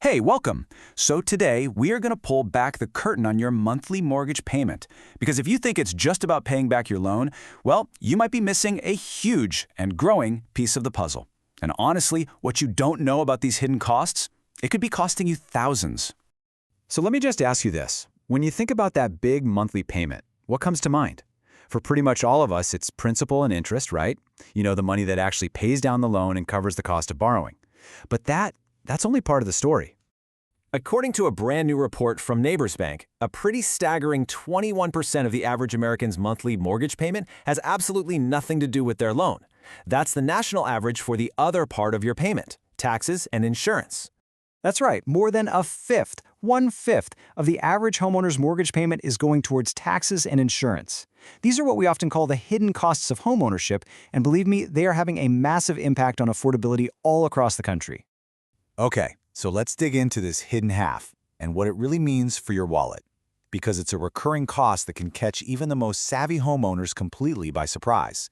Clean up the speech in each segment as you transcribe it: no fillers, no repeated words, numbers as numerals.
Hey, welcome. So today we are going to pull back the curtain on your monthly mortgage payment. Because if you think it's just about paying back your loan, well, you might be missing a huge and growing piece of the puzzle. And honestly, what you don't know about these hidden costs, it could be costing you thousands. So let me just ask you this. When you think about that big monthly payment, what comes to mind? For pretty much all of us, it's principal and interest, right? You know, the money that actually pays down the loan and covers the cost of borrowing. But that's only part of the story. According to a brand new report from Neighbors Bank, a pretty staggering 21% of the average American's monthly mortgage payment has absolutely nothing to do with their loan. That's the national average for the other part of your payment, taxes and insurance. That's right. More than a fifth, 1/5 of the average homeowner's mortgage payment is going towards taxes and insurance. These are what we often call the hidden costs of homeownership, and believe me, they are having a massive impact on affordability all across the country. Okay, so let's dig into this hidden half and what it really means for your wallet, because it's a recurring cost that can catch even the most savvy homeowners completely by surprise.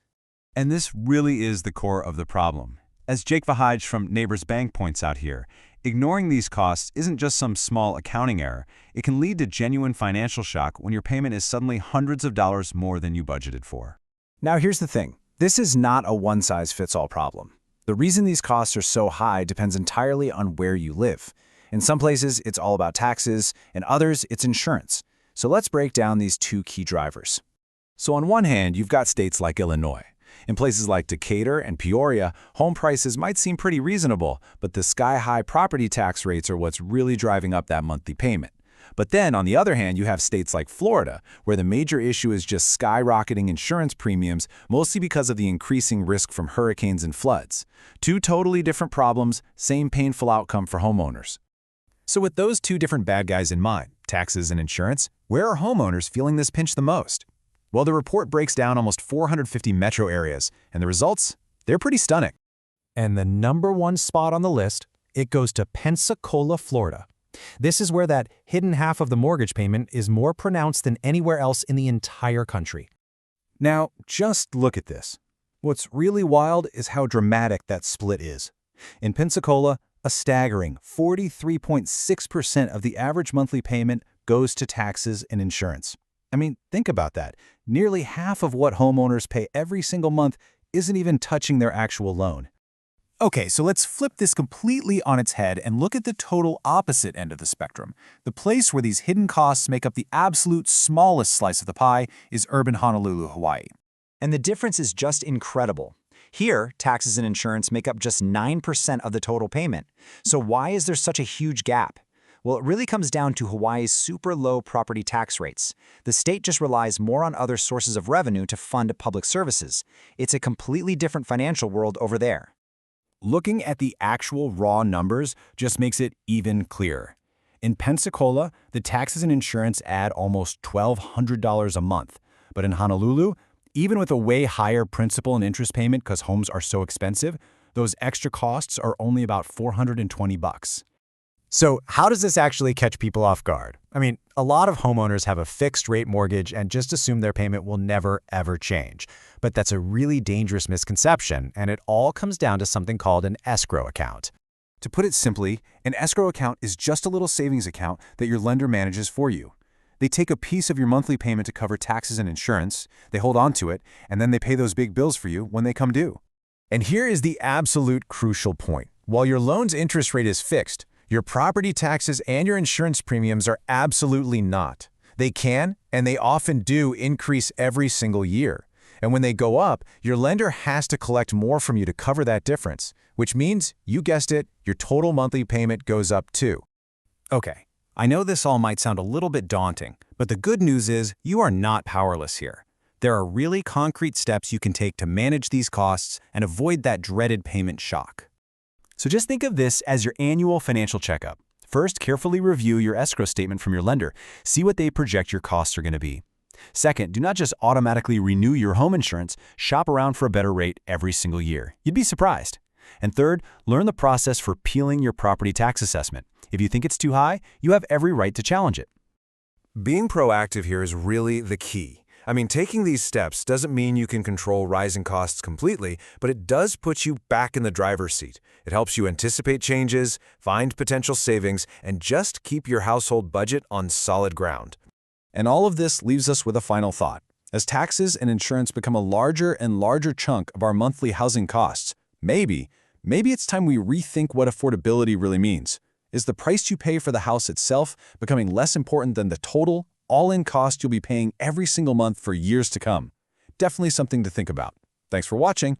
And this really is the core of the problem. As Jake Vahaj from Neighbors Bank points out here, ignoring these costs isn't just some small accounting error. It can lead to genuine financial shock when your payment is suddenly hundreds of dollars more than you budgeted for. Now here's the thing. This is not a one-size-fits-all problem. The reason these costs are so high depends entirely on where you live. In some places, it's all about taxes, in others, it's insurance. So let's break down these two key drivers. So on one hand, you've got states like Illinois. In places like Decatur and Peoria, home prices might seem pretty reasonable, but the sky-high property tax rates are what's really driving up that monthly payment. But then, on the other hand, you have states like Florida, where the major issue is just skyrocketing insurance premiums, mostly because of the increasing risk from hurricanes and floods. Two totally different problems, same painful outcome for homeowners. So with those two different bad guys in mind, taxes and insurance, where are homeowners feeling this pinch the most? Well, the report breaks down almost 450 metro areas, and the results, they're pretty stunning. And the number one spot on the list, it goes to Pensacola, Florida. This is where that hidden half of the mortgage payment is more pronounced than anywhere else in the entire country. Now, just look at this. What's really wild is how dramatic that split is. In Pensacola, a staggering 43.6% of the average monthly payment goes to taxes and insurance. I mean, think about that. Nearly half of what homeowners pay every single month isn't even touching their actual loan. Okay, so let's flip this completely on its head and look at the total opposite end of the spectrum. The place where these hidden costs make up the absolute smallest slice of the pie is urban Honolulu, Hawaii. And the difference is just incredible. Here, taxes and insurance make up just 9% of the total payment. So why is there such a huge gap? Well, it really comes down to Hawaii's super low property tax rates. The state just relies more on other sources of revenue to fund public services. It's a completely different financial world over there. Looking at the actual raw numbers just makes it even clearer. In Pensacola, the taxes and insurance add almost $1,200 a month. But in Honolulu, even with a way higher principal and interest payment because homes are so expensive, those extra costs are only about $420. So how does this actually catch people off guard? I mean, a lot of homeowners have a fixed rate mortgage and just assume their payment will never, ever change. But that's a really dangerous misconception, and it all comes down to something called an escrow account. To put it simply, an escrow account is just a little savings account that your lender manages for you. They take a piece of your monthly payment to cover taxes and insurance, they hold on to it, and then they pay those big bills for you when they come due. And here is the absolute crucial point. While your loan's interest rate is fixed, your property taxes and your insurance premiums are absolutely not. They can, and they often do, increase every single year. And when they go up, your lender has to collect more from you to cover that difference, which means, you guessed it, your total monthly payment goes up too. Okay, I know this all might sound a little bit daunting, but the good news is you are not powerless here. There are really concrete steps you can take to manage these costs and avoid that dreaded payment shock. So just think of this as your annual financial checkup. First, carefully review your escrow statement from your lender. See what they project your costs are going to be. Second, do not just automatically renew your home insurance. Shop around for a better rate every single year. You'd be surprised. And third, learn the process for appealing your property tax assessment. If you think it's too high, you have every right to challenge it. Being proactive here is really the key. I mean, taking these steps doesn't mean you can control rising costs completely, but it does put you back in the driver's seat. It helps you anticipate changes, find potential savings, and just keep your household budget on solid ground. And all of this leaves us with a final thought. As taxes and insurance become a larger and larger chunk of our monthly housing costs, maybe it's time we rethink what affordability really means. Is the price you pay for the house itself becoming less important than the total, all-in cost you'll be paying every single month for years to come? Definitely something to think about. Thanks for watching.